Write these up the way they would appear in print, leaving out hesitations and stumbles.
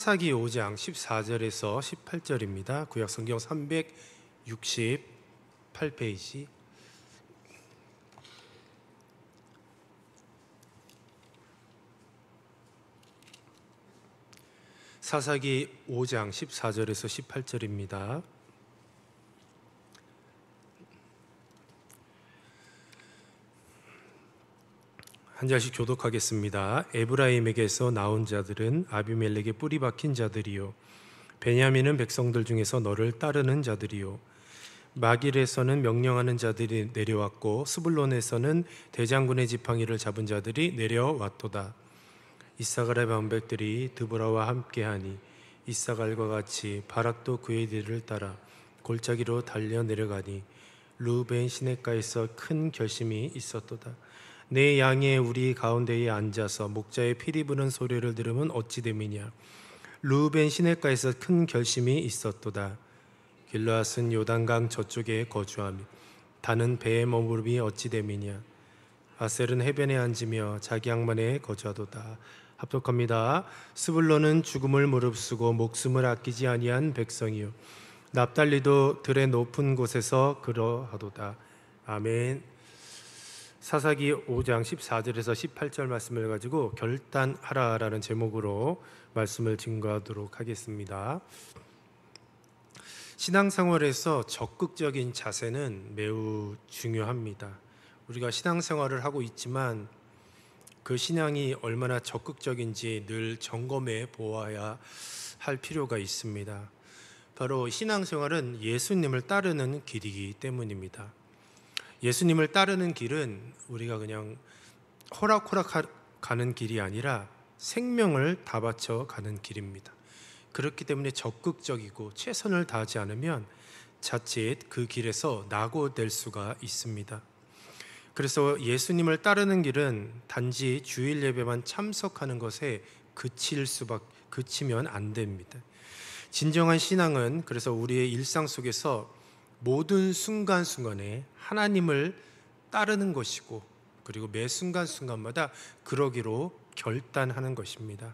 사사기 5장 14절에서 18절입니다. 구약 성경 368페이지. 사사기 5장 14절에서 18절입니다. 한 절씩 교독하겠습니다. 에브라임에게서 나온 자들은 아비멜렉의 뿌리 박힌 자들이요, 베냐민은 백성들 중에서 너를 따르는 자들이요, 마길에서는 명령하는 자들이 내려왔고 스불론에서는 대장군의 지팡이를 잡은 자들이 내려왔도다. 이사갈의 방백들이 드보라와 함께하니 이사갈과 같이 바락도 그의 뒤를 따라 골짜기로 달려 내려가니 루벤 시냇가에서 큰 결심이 있었도다. 내 양의 우리 가운데에 앉아서 목자의 피리 부는 소리를 들으면 어찌 됨이냐. 루벤 시냇가에서 큰 결심이 있었도다. 길르앗은 요단강 저쪽에 거주하며 다는 배에 머무름이 어찌 됨이냐. 아셀은 해변에 앉으며 자기 양만에 거주하도다. 합독합니다. 스불론은 죽음을 무릅쓰고 목숨을 아끼지 아니한 백성이요, 납달리도 들의 높은 곳에서 그러하도다. 아멘. 사사기 5장 14절에서 18절 말씀을 가지고 결단하라라는 제목으로 말씀을 증거하도록 하겠습니다. 신앙생활에서 적극적인 자세는 매우 중요합니다. 우리가 신앙생활을 하고 있지만 그 신앙이 얼마나 적극적인지 늘 점검해 보아야 할 필요가 있습니다. 바로 신앙생활은 예수님을 따르는 길이기 때문입니다. 예수님을 따르는 길은 우리가 그냥 호락호락 가는 길이 아니라 생명을 다 바쳐 가는 길입니다. 그렇기 때문에 적극적이고 최선을 다하지 않으면 자칫 그 길에서 낙오될 수가 있습니다. 그래서 예수님을 따르는 길은 단지 주일 예배만 참석하는 것에 그치면 안 됩니다. 진정한 신앙은 그래서 우리의 일상 속에서 모든 순간순간에 하나님을 따르는 것이고, 그리고 매 순간순간마다 그러기로 결단하는 것입니다.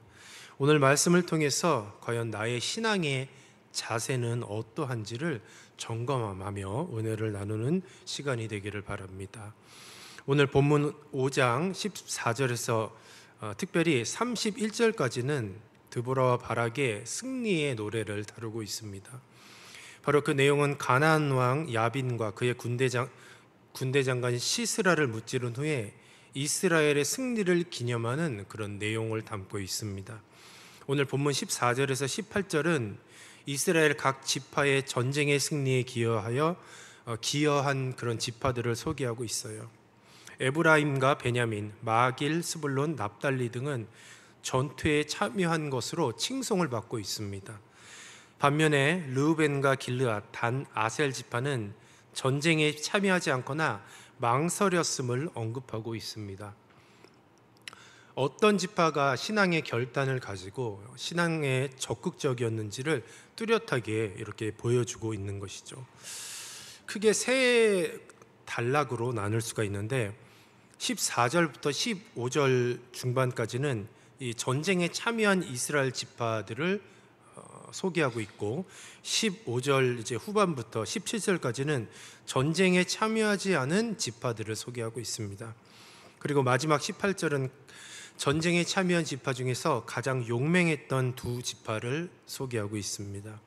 오늘 말씀을 통해서 과연 나의 신앙의 자세는 어떠한지를 점검하며 은혜를 나누는 시간이 되기를 바랍니다. 오늘 본문 5장 14절에서 특별히 31절까지는 드보라와 바락의 승리의 노래를 다루고 있습니다. 바로 그 내용은 가나안 왕 야빈과 그의 군대 장관 시스라를 무찌른 후에 이스라엘의 승리를 기념하는 그런 내용을 담고 있습니다. 오늘 본문 14절에서 18절은 이스라엘 각 지파의 전쟁의 승리에 기여한 그런 지파들을 소개하고 있어요. 에브라임과 베냐민, 마길, 스불론, 납달리 등은 전투에 참여한 것으로 칭송을 받고 있습니다. 반면에 르우벤과 길르앗, 단, 아셀 지파는 전쟁에 참여하지 않거나 망설였음을 언급하고 있습니다. 어떤 지파가 신앙의 결단을 가지고 신앙에 적극적이었는지를 뚜렷하게 이렇게 보여주고 있는 것이죠. 크게 세 단락으로 나눌 수가 있는데 14절부터 15절 중반까지는 이 전쟁에 참여한 이스라엘 지파들을 소개하고 있고, 15절 이제 후반부터 17절까지는 전쟁에 참여하지 않은 지파들을 소개하고 있습니다. 그리고 마지막 18절은 전쟁에 참여한 지파 중에서 가장 용맹했던 두 지파를 소개하고 있습니다.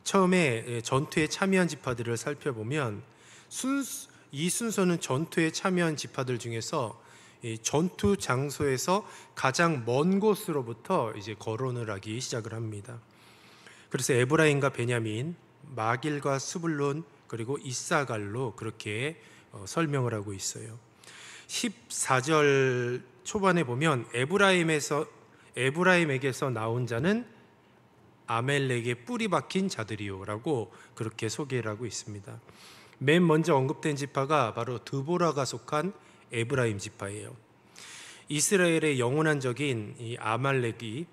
처음에 전투에 참여한 지파들을 살펴보면 이 순서는 전투에 참여한 지파들 중에서 전투 장소에서 가장 먼 곳으로부터 이제 거론을 하기 시작을 합니다. 그래서 에브라임과 베냐민, 마길과 스불론, 그리고 이사갈로 그렇게 설명을 하고 있어요. 14절 초반에 보면 에브라임에게서 나온 자는 아멜렉의 뿌리 박힌 자들이요라고 그렇게 소개를 하고 있습니다. 맨 먼저 언급된 지파가 바로 드보라가 속한 에브라임 지파예요. 이스라엘의 영원한 적인 이 아말렉이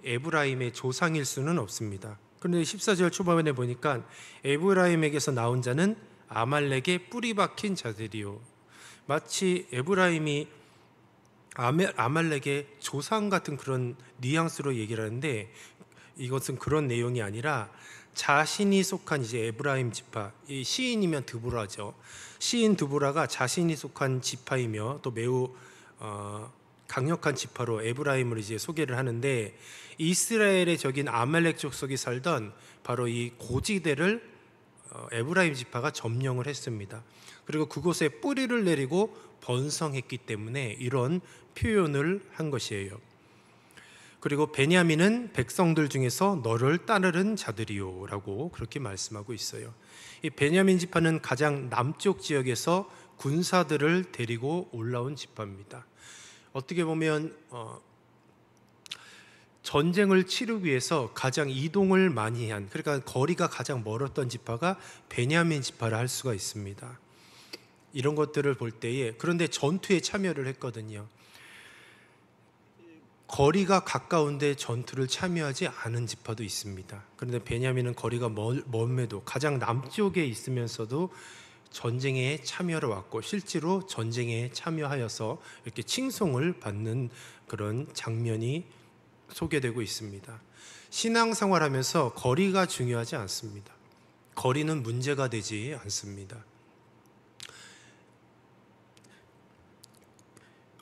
에브라임의 조상일 수는 없습니다. 그런데 14절 초반에 보니까 에브라임에게서 나온 자는 아말렉의 뿌리 박힌 자들이요, 마치 에브라임이 아말렉의 조상 같은 그런 뉘앙스로 얘기를 하는데, 이것은 그런 내용이 아니라 자신이 속한 이제 에브라임 지파, 이 시인이면 드보라죠. 시인 드보라가 자신이 속한 지파이며 또 매우 강력한 지파로 에브라임을 이제 소개를 하는데, 이스라엘의 적인 아말렉 족속이 살던 바로 이 고지대를 에브라임 지파가 점령을 했습니다. 그리고 그곳에 뿌리를 내리고 번성했기 때문에 이런 표현을 한 것이에요. 그리고 베냐민은 백성들 중에서 너를 따르는 자들이요 라고 그렇게 말씀하고 있어요. 이 베냐민 지파는 가장 남쪽 지역에서 군사들을 데리고 올라온 지파입니다. 어떻게 보면 전쟁을 치르기 위해서 가장 이동을 많이 한, 그러니까 거리가 가장 멀었던 지파가 베냐민 지파라 할 수가 있습니다. 이런 것들을 볼 때에, 그런데 전투에 참여를 했거든요. 거리가 가까운데 전투를 참여하지 않은 지파도 있습니다. 그런데 베냐민은 거리가 멀매도 가장 남쪽에 있으면서도 전쟁에 참여를 왔고, 실제로 전쟁에 참여하여서 이렇게 칭송을 받는 그런 장면이 소개되고 있습니다. 신앙생활하면서 거리가 중요하지 않습니다. 거리는 문제가 되지 않습니다.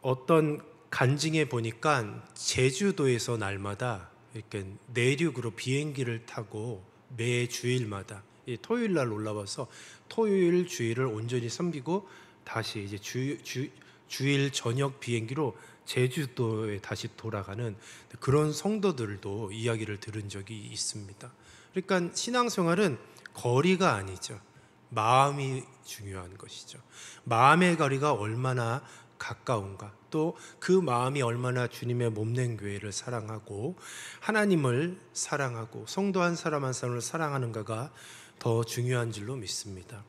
어떤 간증에 보니까 제주도에서 날마다 이렇게 내륙으로 비행기를 타고 매 주일마다 토요일 날 올라와서 토요일 주일을 온전히 섬기고 다시 이제 주일 저녁 비행기로 제주도에 다시 돌아가는 그런 성도들도 이야기를 들은 적이 있습니다. 그러니까 신앙생활은 거리가 아니죠. 마음이 중요한 것이죠. 마음의 거리가 얼마나 가까운가, 또 그 마음이 얼마나 주님의 몸된 교회를 사랑하고 하나님을 사랑하고 성도 한 사람 한 사람을 사랑하는가가 더 중요한 줄로 믿습니다.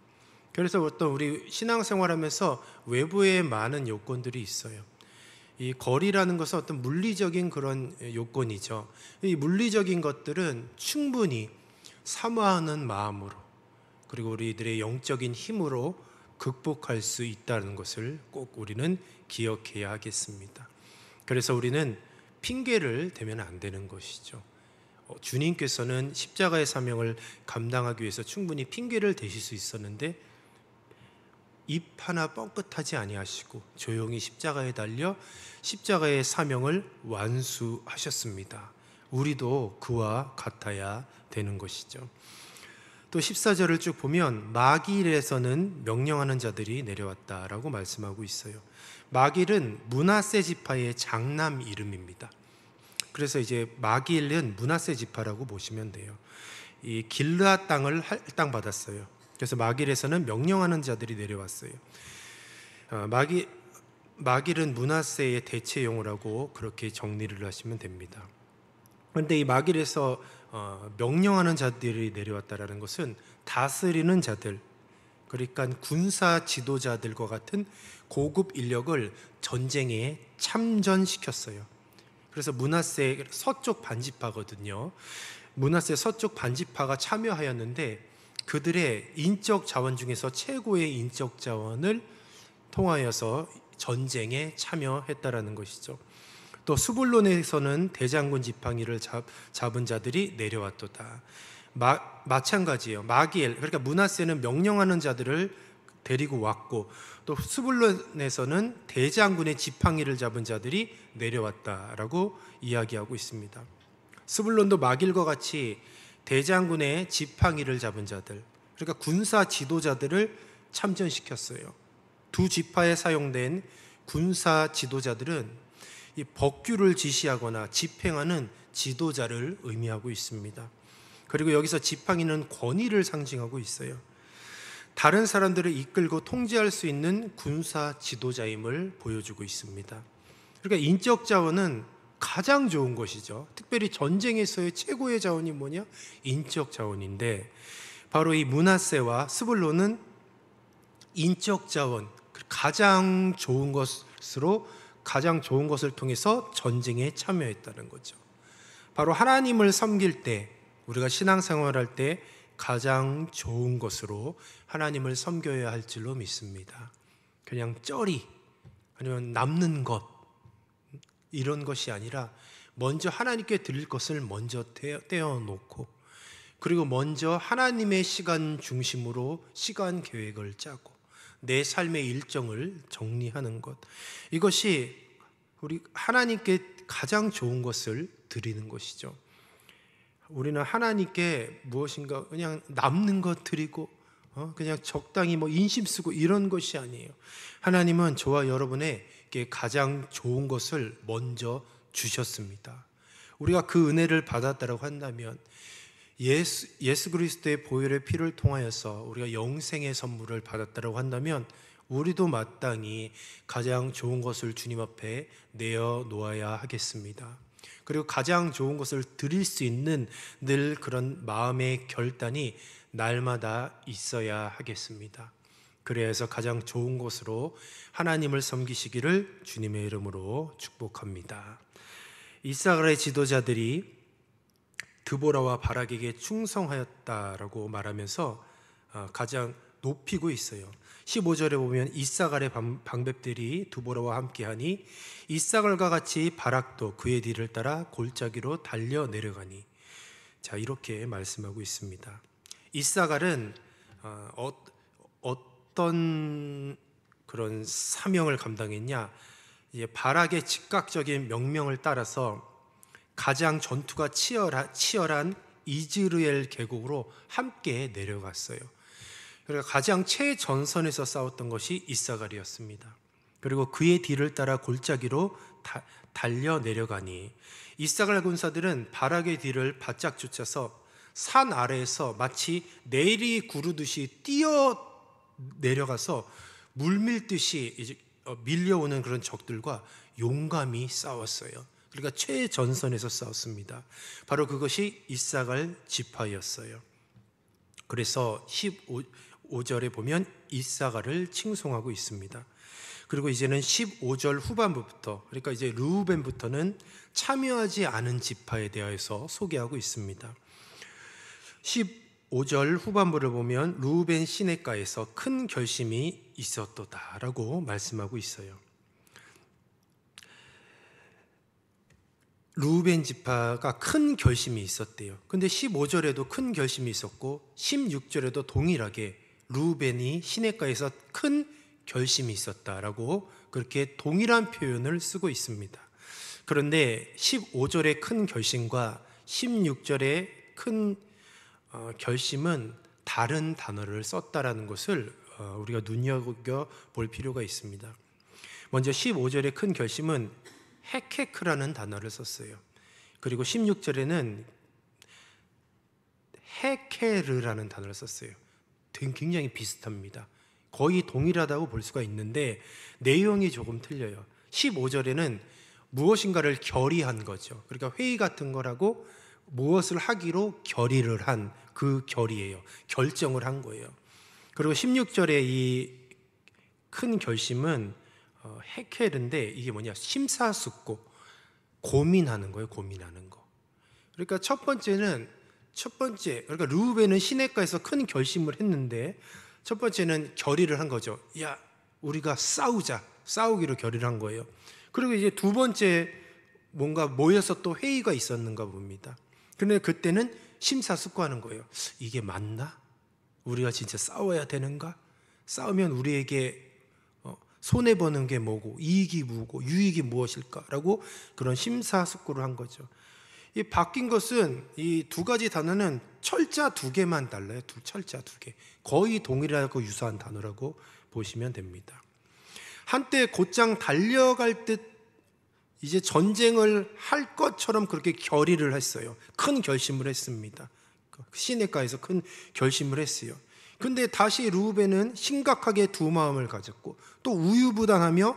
그래서 어떤 우리 신앙생활하면서 외부에 많은 요건들이 있어요. 이 거리라는 것은 어떤 물리적인 그런 요건이죠. 이 물리적인 것들은 충분히 사모하는 마음으로, 그리고 우리들의 영적인 힘으로 극복할 수 있다는 것을 꼭 우리는 기억해야 하겠습니다. 그래서 우리는 핑계를 대면 안 되는 것이죠. 주님께서는 십자가의 사명을 감당하기 위해서 충분히 핑계를 대실 수 있었는데 입 하나 뻥끗하지 아니하시고 조용히 십자가에 달려 십자가의 사명을 완수하셨습니다. 우리도 그와 같아야 되는 것이죠. 또 14절을 쭉 보면 마길에서는 명령하는 자들이 내려왔다라고 말씀하고 있어요. 마길은 므낫세 지파의 장남 이름입니다. 그래서 이제 마길은 므낫세 지파라고 보시면 돼요. 이 길르앗 땅을 할당받았어요. 그래서 마길에서는 명령하는 자들이 내려왔어요. 마길은 므낫세의 대체 용어라고 그렇게 정리를 하시면 됩니다. 그런데 이 마길에서 명령하는 자들이 내려왔다라는 것은 다스리는 자들, 그러니까 군사 지도자들과 같은 고급 인력을 전쟁에 참전시켰어요. 그래서 므낫세 서쪽 반지파거든요. 므낫세 서쪽 반지파가 참여하였는데 그들의 인적 자원 중에서 최고의 인적 자원을 통하여서 전쟁에 참여했다라는 것이죠. 또 스불론에서는 대장군 지팡이를 잡은 자들이 내려왔도다. 마찬가지예요. 마기엘, 그러니까 므낫세는 명령하는 자들을 데리고 왔고, 또 스불론에서는 대장군의 지팡이를 잡은 자들이 내려왔다라고 이야기하고 있습니다. 스불론도 마길과 같이 대장군의 지팡이를 잡은 자들, 그러니까 군사 지도자들을 참전시켰어요. 두 지파에 사용된 군사 지도자들은 이 법규를 지시하거나 집행하는 지도자를 의미하고 있습니다. 그리고 여기서 지팡이는 권위를 상징하고 있어요. 다른 사람들을 이끌고 통제할 수 있는 군사 지도자임을 보여주고 있습니다. 그러니까 인적 자원은 가장 좋은 것이죠. 특별히 전쟁에서의 최고의 자원이 뭐냐? 인적 자원인데, 바로 이 므낫세와 스불론은 인적 자원, 가장 좋은 것을 통해서 전쟁에 참여했다는 거죠. 바로 하나님을 섬길 때, 우리가 신앙생활할 때 가장 좋은 것으로 하나님을 섬겨야 할 줄로 믿습니다. 그냥 쩌리, 아니면 남는 것, 이런 것이 아니라 먼저 하나님께 드릴 것을 먼저 떼어놓고, 그리고 먼저 하나님의 시간 중심으로 시간 계획을 짜고 내 삶의 일정을 정리하는 것, 이것이 우리 하나님께 가장 좋은 것을 드리는 것이죠. 우리는 하나님께 무엇인가 그냥 남는 것 드리고 그냥 적당히 인심 쓰고 이런 것이 아니에요. 하나님은 저와 여러분에게 가장 좋은 것을 먼저 주셨습니다. 우리가 그 은혜를 받았다고 한다면, 예수 그리스도의 보혈의 피를 통하여서 우리가 영생의 선물을 받았다고 한다면, 우리도 마땅히 가장 좋은 것을 주님 앞에 내어놓아야 하겠습니다. 그리고 가장 좋은 것을 드릴 수 있는 늘 그런 마음의 결단이 날마다 있어야 하겠습니다. 그래서 가장 좋은 것으로 하나님을 섬기시기를 주님의 이름으로 축복합니다. 이스라엘의 지도자들이 드보라와 바락에게 충성하였다라고 말하면서 가장 높이고 있어요. 15절에 보면 이사갈의 방백들이 드보라와 함께하니 이사갈과 같이 바락도 그의 뒤를 따라 골짜기로 달려 내려가니. 자, 이렇게 말씀하고 있습니다. 이사갈은 어떤 그런 사명을 감당했냐? 이제 바락의 즉각적인 명령을 따라서 가장 전투가 치열한 이즈르엘 계곡으로 함께 내려갔어요. 그러니까 가장 최전선에서 싸웠던 것이 이사갈이었습니다. 그리고 그의 뒤를 따라 골짜기로 달려 내려가니, 이사갈 군사들은 바락의 뒤를 바짝 쫓아서 산 아래에서 마치 내리 구르듯이 뛰어 내려가서 물밀듯이 이제 밀려오는 그런 적들과 용감히 싸웠어요. 그러니까 최전선에서 싸웠습니다. 바로 그것이 이사갈 지파였어요. 그래서 15절에 보면 이사갈을 칭송하고 있습니다. 그리고 이제는 15절 후반부부터, 그러니까 이제 르우벤부터는 참여하지 않은 지파에 대하여서 소개하고 있습니다. 15절 후반부를 보면 르우벤 시내가에서 큰 결심이 있었도다라고 말씀하고 있어요. 르우벤 지파가 큰 결심이 있었대요. 근데 15절에도 큰 결심이 있었고 16절에도 동일하게 르우벤이 시내가에서 큰 결심이 있었다라고 그렇게 동일한 표현을 쓰고 있습니다. 그런데 15절의 큰 결심과 16절의 큰 결심은 다른 단어를 썼다라는 것을 우리가 눈여겨볼 필요가 있습니다. 먼저 15절의 큰 결심은 헤케크라는 단어를 썼어요. 그리고 16절에는 헤케르라는 단어를 썼어요. 굉장히 비슷합니다. 거의 동일하다고 볼 수가 있는데 내용이 조금 틀려요. 15절에는 무엇인가를 결의한 거죠. 그러니까 회의 같은 거라고 무엇을 하기로 결의를 한 그 결의예요. 결정을 한 거예요. 그리고 16절에 이 큰 결심은 헤케르인데 이게 뭐냐? 심사숙고, 고민하는 거예요. 고민하는 거. 그러니까 첫 번째, 그러니까 르우벤은 시내가에서 큰 결심을 했는데 첫 번째는 결의를 한 거죠. 야, 우리가 싸우기로 결의를 한 거예요. 그리고 이제 두 번째 뭔가 모여서 또 회의가 있었는가 봅니다. 그런데 그때는 심사숙고하는 거예요. 이게 맞나? 우리가 진짜 싸워야 되는가? 싸우면 우리에게 손해보는 게 뭐고 이익이 뭐고 유익이 무엇일까라고 그런 심사숙고를 한 거죠. 이 바뀐 것은 이 두 가지 단어는 철자 두 개만 달라요. 철자 두 개. 거의 동일하고 유사한 단어라고 보시면 됩니다. 한때 곧장 달려갈 듯 이제 전쟁을 할 것처럼 그렇게 결의를 했어요. 큰 결심을 했습니다. 시내가에서 큰 결심을 했어요. 근데 다시 르우벤은 심각하게 두 마음을 가졌고 또 우유부단하며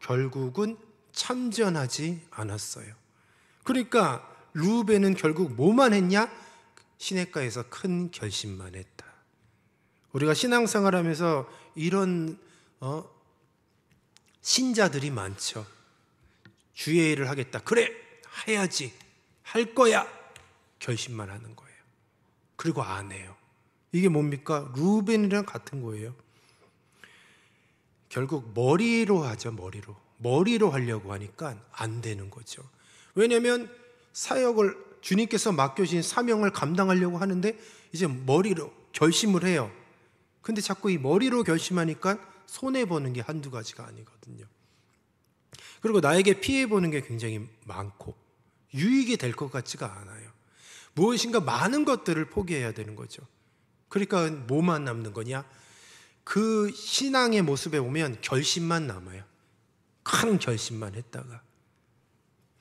결국은 참전하지 않았어요. 그러니까 르우벤은 결국 뭐만 했냐? 시내가에서 큰 결심만 했다. 우리가 신앙생활하면서 이런 신자들이 많죠. 주의 일을 하겠다. 그래, 해야지. 할 거야. 결심만 하는 거예요. 그리고 안 해요. 이게 뭡니까? 르우벤이랑 같은 거예요. 결국 머리로 하죠. 머리로 하려고 하니까 안 되는 거죠. 왜냐하면 사역을 주님께서 맡겨주신 사명을 감당하려고 하는데 이제 머리로 결심을 해요. 근데 자꾸 이 머리로 결심하니까 손해보는 게 한두 가지가 아니거든요. 그리고 나에게 피해보는 게 굉장히 많고 유익이 될 것 같지가 않아요. 무엇인가 많은 것들을 포기해야 되는 거죠. 그러니까 뭐만 남는 거냐? 그 신앙의 모습에 보면 결심만 남아요. 큰 결심만 했다가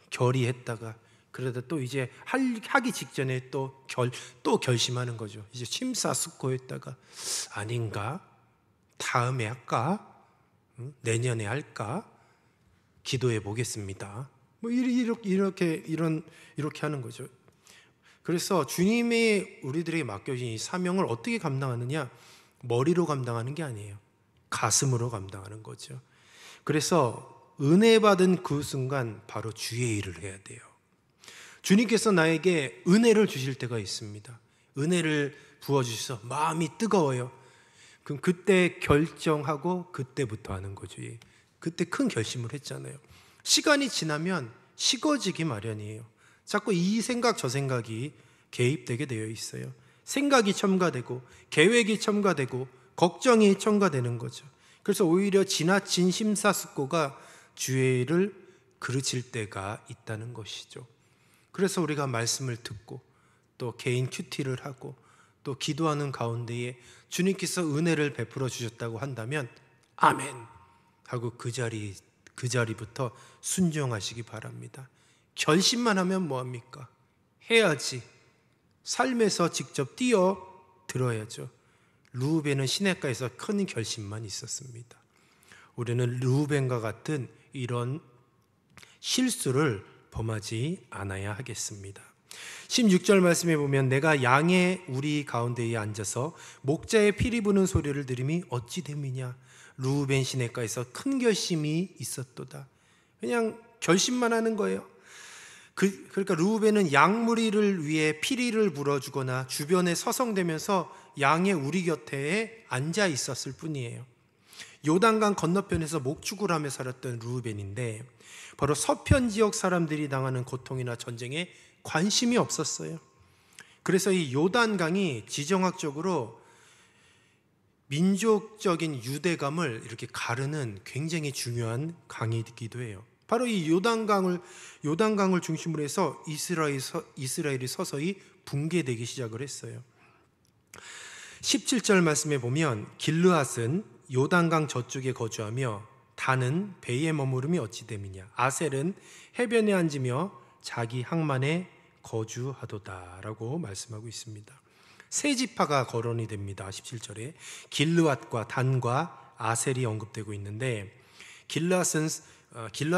결의했다가 그러다 또 이제 하기 직전에 또 결심하는 거죠. 이제 심사숙고했다가 아닌가? 다음에 할까? 내년에 할까? 기도해 보겠습니다. 뭐 이렇게 하는 거죠. 그래서 주님이 우리들에게 맡겨진 이 사명을 어떻게 감당하느냐? 머리로 감당하는 게 아니에요. 가슴으로 감당하는 거죠. 그래서 은혜 받은 그 순간 바로 주의 일을 해야 돼요. 주님께서 나에게 은혜를 주실 때가 있습니다. 은혜를 부어주셔서 마음이 뜨거워요. 그럼 그때 결정하고 그때부터 하는 거죠. 그때 큰 결심을 했잖아요. 시간이 지나면 식어지기 마련이에요. 자꾸 이 생각 저 생각이 개입되게 되어 있어요. 생각이 첨가되고 계획이 첨가되고 걱정이 첨가되는 거죠. 그래서 오히려 지나친 심사숙고가 주의 일을 그르칠 때가 있다는 것이죠. 그래서 우리가 말씀을 듣고 또 개인 큐티를 하고 또 기도하는 가운데에 주님께서 은혜를 베풀어 주셨다고 한다면 아멘 하고 그 자리부터 순종하시기 바랍니다. 결심만 하면 뭐합니까? 해야지. 삶에서 직접 뛰어 들어야죠. 르우벤은 시냇가에서 큰 결심만 있었습니다. 우리는 르우벤과 같은 이런 실수를 범하지 않아야 하겠습니다. 16절 말씀에 보면 내가 양의 우리 가운데에 앉아서 목자의 피리 부는 소리를 들음이 어찌 됨이냐. 르우벤 시냇가에서 큰 결심이 있었도다. 그냥 결심만 하는 거예요. 그러니까 르우벤은 양무리를 위해 피리를 불어주거나 주변에 서성대면서 양의 우리 곁에 앉아 있었을 뿐이에요. 요단강 건너편에서 목축을 하며 살았던 르우벤인데 바로 서편 지역 사람들이 당하는 고통이나 전쟁에 관심이 없었어요. 그래서 이 요단강이 지정학적으로 민족적인 유대감을 이렇게 가르는 굉장히 중요한 강이기도 해요. 바로 이 요단강을 중심으로 해서 이스라엘이 서서히 붕괴되기 시작을 했어요. 17절 말씀에 보면 길르앗은 요단강 저쪽에 거주하며 단은 베이에 머무름이 어찌 됨이냐. 아셀은 해변에 앉으며 자기 항만에 거주하도다라고 말씀하고 있습니다. 세 지파가 거론이 됩니다. 17절에 길르앗과 단과 아셀이 언급되고 있는데 길르앗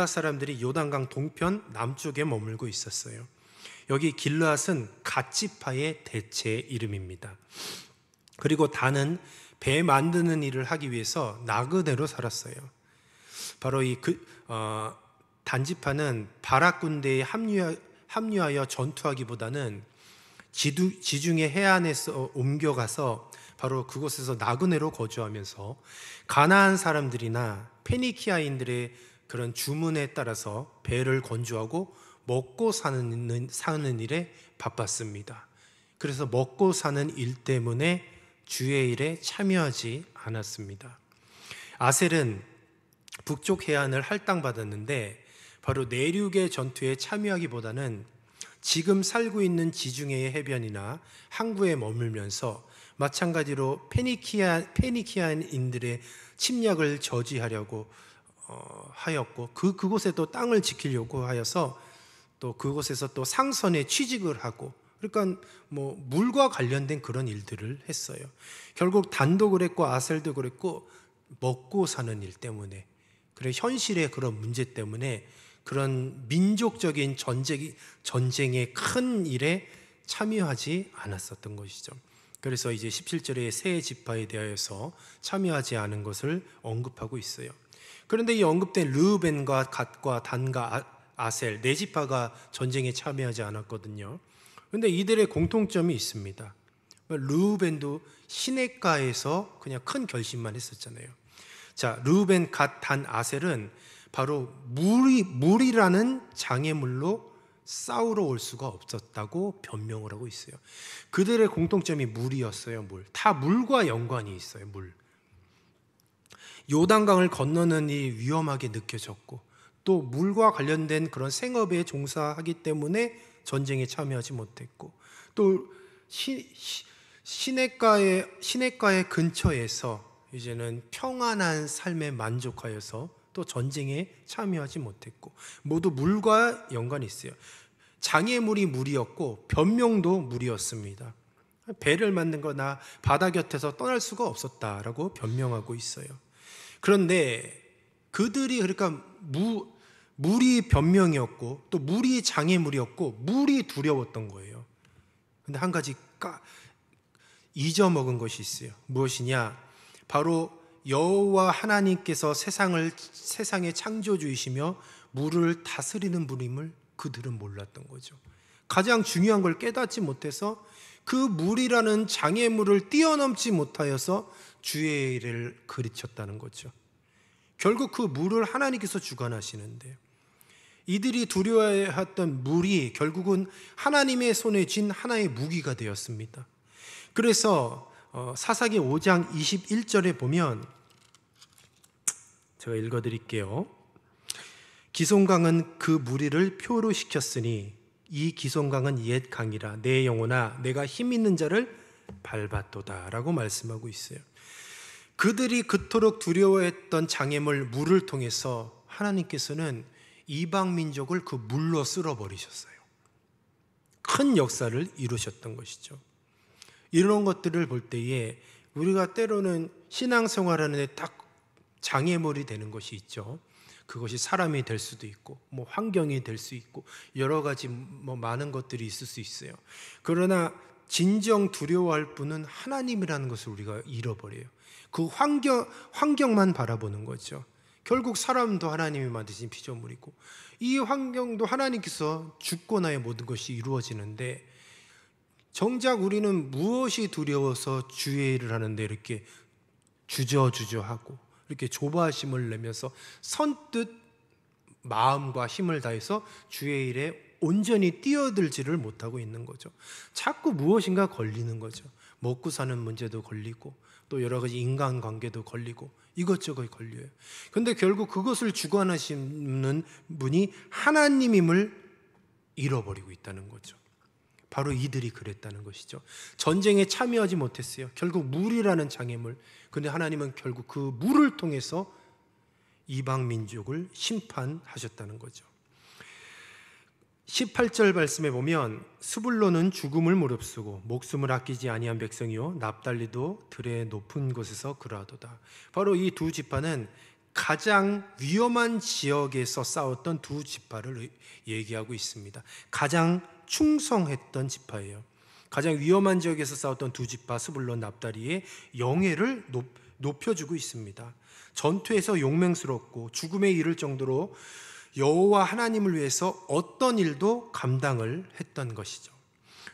사람들이 요단강 동편 남쪽에 머물고 있었어요. 여기 길르앗은 갓지파의 대체 이름입니다. 그리고 단은 배 만드는 일을 하기 위해서 나그네로 살았어요. 바로 단지파는 바락 군대에 합류하여 전투하기보다는 지중해 해안에서 옮겨가서 바로 그곳에서 나그네로 거주하면서 가나안 사람들이나 페니키아인들의 그런 주문에 따라서 배를 건조하고 먹고 사는 일에 바빴습니다. 그래서 먹고 사는 일 때문에 주의 일에 참여하지 않았습니다. 아셀은 북쪽 해안을 할당받았는데 바로 내륙의 전투에 참여하기보다는 지금 살고 있는 지중해의 해변이나 항구에 머물면서 마찬가지로 페니키아인들의 침략을 저지하려고 하였고 그곳에 또 땅을 지키려고 하여서 또 그곳에서 또 상선에 취직을 하고 그러니까 뭐 물과 관련된 그런 일들을 했어요. 결국 단도 그랬고 아셀도 그랬고 먹고 사는 일 때문에 그래 현실의 그런 문제 때문에 그런 민족적인 전쟁의 큰 일에 참여하지 않았었던 것이죠. 그래서 이제 17절에 세 지파에 대하여서 참여하지 않은 것을 언급하고 있어요. 그런데 이 언급된 르우벤과 갓과 단과 아셀 네 지파가 전쟁에 참여하지 않았거든요. 그런데 이들의 공통점이 있습니다. 르우벤도 시냇가에서 그냥 큰 결심만 했었잖아요. 자, 르우벤, 갓, 단, 아셀은 바로 물이라는 장애물로 싸우러 올 수가 없었다고 변명을 하고 있어요. 그들의 공통점이 물이었어요. 다 물과 연관이 있어요. 요단강을 건너는 이 위험하게 느껴졌고, 또 물과 관련된 그런 생업에 종사하기 때문에 전쟁에 참여하지 못했고, 또 시냇가의 근처에서 이제는 평안한 삶에 만족하여서 또 전쟁에 참여하지 못했고, 모두 물과 연관이 있어요. 장애물이 물이었고 변명도 물이었습니다. 배를 만든 거나 바다 곁에서 떠날 수가 없었다라고 변명하고 있어요. 그런데 그들이 그러니까 물이 변명이었고 또 물이 장애물이었고 물이 두려웠던 거예요. 근데 한 가지 잊어먹은 것이 있어요. 무엇이냐? 바로 여호와 하나님께서 세상의 창조주이시며 물을 다스리는 분임을 그들은 몰랐던 거죠. 가장 중요한 걸 깨닫지 못해서 그 물이라는 장애물을 뛰어넘지 못하여서 주의 일을 그르쳤다는 거죠. 결국 그 물을 하나님께서 주관하시는데, 이들이 두려워했던 물이 결국은 하나님의 손에 쥔 하나의 무기가 되었습니다. 그래서 사사기 5장 21절에 보면, 제가 읽어드릴게요. 기송강은 그 무리를 표로 시켰으니 이 기송강은 옛 강이라 내 영혼아 내가 힘 있는 자를 밟았도다 라고 말씀하고 있어요. 그들이 그토록 두려워했던 장애물 물을 통해서 하나님께서는 이방 민족을 그 물로 쓸어버리셨어요. 큰 역사를 이루셨던 것이죠. 이런 것들을 볼 때에 우리가 때로는 신앙생활하는 데 딱 장애물이 되는 것이 있죠. 그것이 사람이 될 수도 있고 환경이 될 수 있고 여러 가지 많은 것들이 있을 수 있어요. 그러나 진정 두려워할 분은 하나님이라는 것을 우리가 잃어버려요. 그 환경만 바라보는 거죠. 결국 사람도 하나님이 만드신 피조물이고 이 환경도 하나님께서 주권하에 모든 것이 이루어지는데, 정작 우리는 무엇이 두려워서 주의 일을 하는데 이렇게 주저하고 이렇게 조바심을 내면서 선뜻 마음과 힘을 다해서 주의 일에 온전히 뛰어들지를 못하고 있는 거죠. 자꾸 무엇인가 걸리는 거죠. 먹고 사는 문제도 걸리고 또 여러 가지 인간관계도 걸리고 이것저것 걸려요. 그런데 결국 그것을 주관하시는 분이 하나님임을 잃어버리고 있다는 거죠. 바로 이들이 그랬다는 것이죠. 전쟁에 참여하지 못했어요. 결국 물이라는 장애물. 그런데 하나님은 결국 그 물을 통해서 이방 민족을 심판하셨다는 거죠. 18절 말씀에 보면 스불론은 죽음을 무릅쓰고 목숨을 아끼지 아니한 백성이요 납달리도 들의 높은 곳에서 그러하도다. 바로 이 두 지파는 가장 위험한 지역에서 싸웠던 두 지파를 얘기하고 있습니다. 가장 충성했던 지파예요. 가장 위험한 지역에서 싸웠던 두 지파 스불론 납달리의 영예를 높여주고 있습니다. 전투에서 용맹스럽고 죽음에 이를 정도로 여호와 하나님을 위해서 어떤 일도 감당을 했던 것이죠.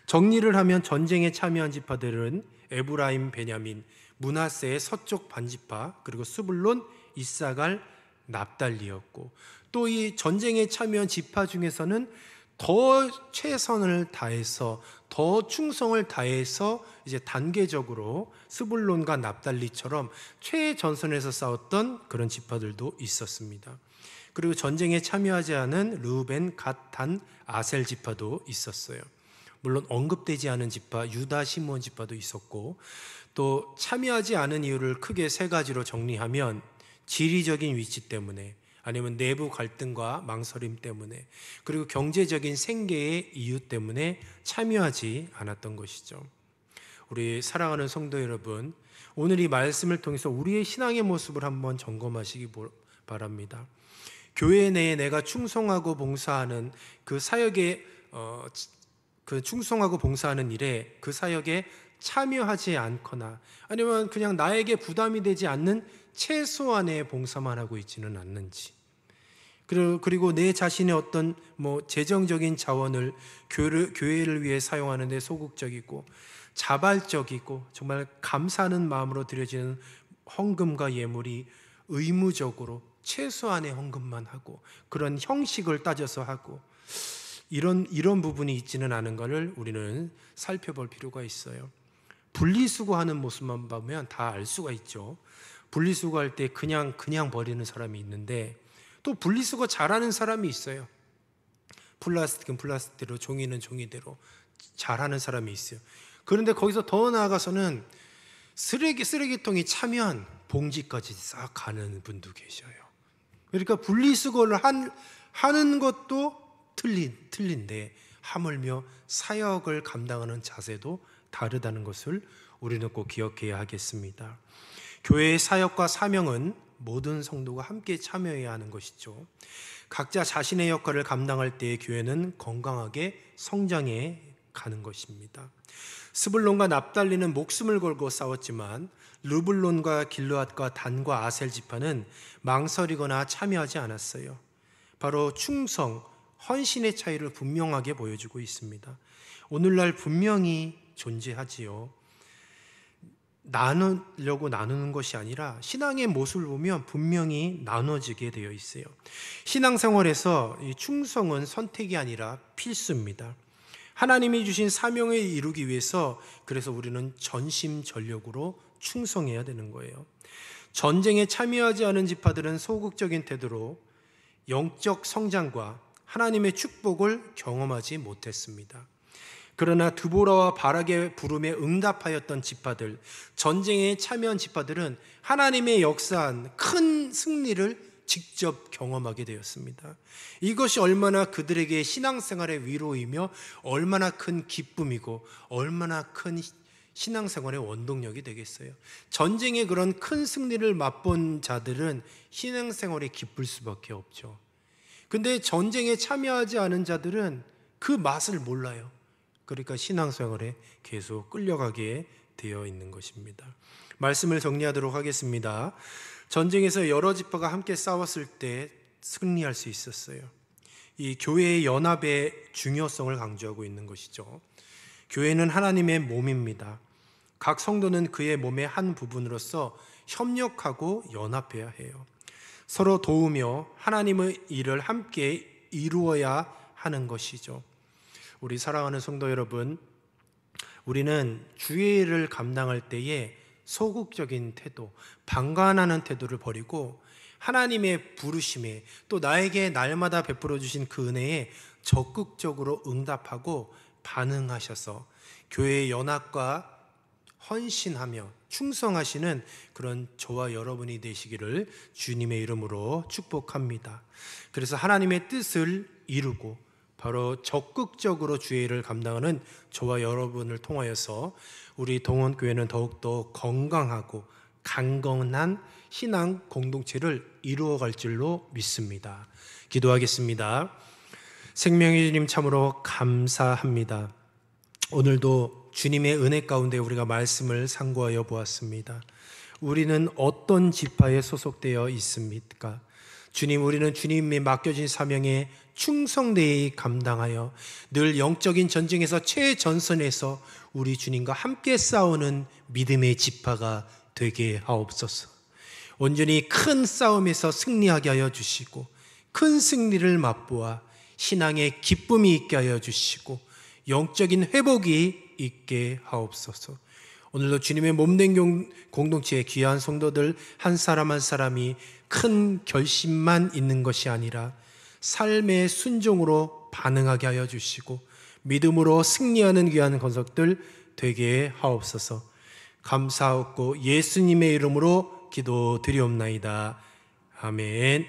정리를 하면 전쟁에 참여한 지파들은 에브라임, 베냐민, 므낫세의 서쪽 반지파, 그리고 스불론, 이사갈, 납달리였고, 또 이 전쟁에 참여한 지파 중에서는 더 최선을 다해서 더 충성을 다해서 이제 단계적으로 스불론과 납달리처럼 최전선에서 싸웠던 그런 지파들도 있었습니다. 그리고 전쟁에 참여하지 않은 르우벤, 갓, 단, 아셀 지파도 있었어요. 물론 언급되지 않은 지파 유다, 시므온 지파도 있었고, 또 참여하지 않은 이유를 크게 세 가지로 정리하면 지리적인 위치 때문에, 아니면 내부 갈등과 망설임 때문에, 그리고 경제적인 생계의 이유 때문에 참여하지 않았던 것이죠. 우리 사랑하는 성도 여러분, 오늘 이 말씀을 통해서 우리의 신앙의 모습을 한번 점검하시기 바랍니다. 교회 내에 내가 충성하고 봉사하는 그 사역에 충성하고 봉사하는 일에 그 사역에 참여하지 않거나, 아니면 그냥 나에게 부담이 되지 않는 최소한의 봉사만 하고 있지는 않는지, 그리고 내 자신의 어떤 재정적인 자원을 교회를 위해 사용하는 데 소극적이고 자발적이고 정말 감사하는 마음으로 드려지는 헌금과 예물이 의무적으로 최소한의 헌금만 하고 그런 형식을 따져서 하고 이런 부분이 있지는 않은 것을 우리는 살펴볼 필요가 있어요. 분리수거하는 모습만 보면 다 알 수가 있죠. 분리수거할 때 그냥 버리는 사람이 있는데 또 분리수거 잘하는 사람이 있어요. 플라스틱은 플라스틱대로, 종이는 종이대로 잘하는 사람이 있어요. 그런데 거기서 더 나아가서는 쓰레기통이 차면 봉지까지 싹 가는 분도 계셔요. 그러니까 분리수거를 하는 것도 틀린데 하물며 사역을 감당하는 자세도 다르다는 것을 우리는 꼭 기억해야 하겠습니다. 교회의 사역과 사명은 모든 성도가 함께 참여해야 하는 것이죠. 각자 자신의 역할을 감당할 때 교회는 건강하게 성장해 가는 것입니다. 스불론과 납달리는 목숨을 걸고 싸웠지만 르블론과 길르앗과 단과 아셀 지파는 망설이거나 참여하지 않았어요. 바로 충성, 헌신의 차이를 분명하게 보여주고 있습니다. 오늘날 분명히 존재하지요. 나누려고 나누는 것이 아니라 신앙의 모습을 보면 분명히 나눠지게 되어 있어요. 신앙생활에서 이 충성은 선택이 아니라 필수입니다. 하나님이 주신 사명을 이루기 위해서 그래서 우리는 전심전력으로 충성해야 되는 거예요. 전쟁에 참여하지 않은 지파들은 소극적인 태도로 영적 성장과 하나님의 축복을 경험하지 못했습니다. 그러나 드보라와 바락의 부름에 응답하였던 지파들, 전쟁에 참여한 지파들은 하나님의 역사한 큰 승리를 직접 경험하게 되었습니다. 이것이 얼마나 그들에게 신앙생활의 위로이며 얼마나 큰 기쁨이고 얼마나 큰 신앙생활의 원동력이 되겠어요. 전쟁의 그런 큰 승리를 맛본 자들은 신앙생활이 기쁠 수밖에 없죠. 근데 전쟁에 참여하지 않은 자들은 그 맛을 몰라요. 그러니까 신앙생활에 계속 끌려가게 되어 있는 것입니다. 말씀을 정리하도록 하겠습니다. 전쟁에서 여러 지파가 함께 싸웠을 때 승리할 수 있었어요. 이 교회의 연합의 중요성을 강조하고 있는 것이죠. 교회는 하나님의 몸입니다. 각 성도는 그의 몸의 한 부분으로서 협력하고 연합해야 해요. 서로 도우며 하나님의 일을 함께 이루어야 하는 것이죠. 우리 사랑하는 성도 여러분, 우리는 주의 일을 감당할 때에 소극적인 태도, 방관하는 태도를 버리고 하나님의 부르심에 또 나에게 날마다 베풀어 주신 그 은혜에 적극적으로 응답하고 반응하셔서 교회의 연합과 헌신하며 충성하시는 그런 저와 여러분이 되시기를 주님의 이름으로 축복합니다. 그래서 하나님의 뜻을 이루고 바로 적극적으로 주의 일을 감당하는 저와 여러분을 통하여서 우리 동원교회는 더욱더 건강하고 강건한 신앙 공동체를 이루어갈 줄로 믿습니다. 기도하겠습니다. 생명의 주님 참으로 감사합니다. 오늘도 주님의 은혜 가운데 우리가 말씀을 상고하여 보았습니다. 우리는 어떤 지파에 소속되어 있습니까? 주님, 우리는 주님의 맡겨진 사명에 충성되이 감당하여 늘 영적인 전쟁에서 최전선에서 우리 주님과 함께 싸우는 믿음의 지파가 되게 하옵소서. 온전히 큰 싸움에서 승리하게 하여 주시고 큰 승리를 맛보아 신앙의 기쁨이 있게 하여 주시고 영적인 회복이 있게 하옵소서. 오늘도 주님의 몸된 공동체의 귀한 성도들 한 사람 한 사람이 큰 결심만 있는 것이 아니라 삶의 순종으로 반응하게 하여 주시고 믿음으로 승리하는 귀한 권속들 되게 하옵소서. 감사하고 예수님의 이름으로 기도드리옵나이다. 아멘.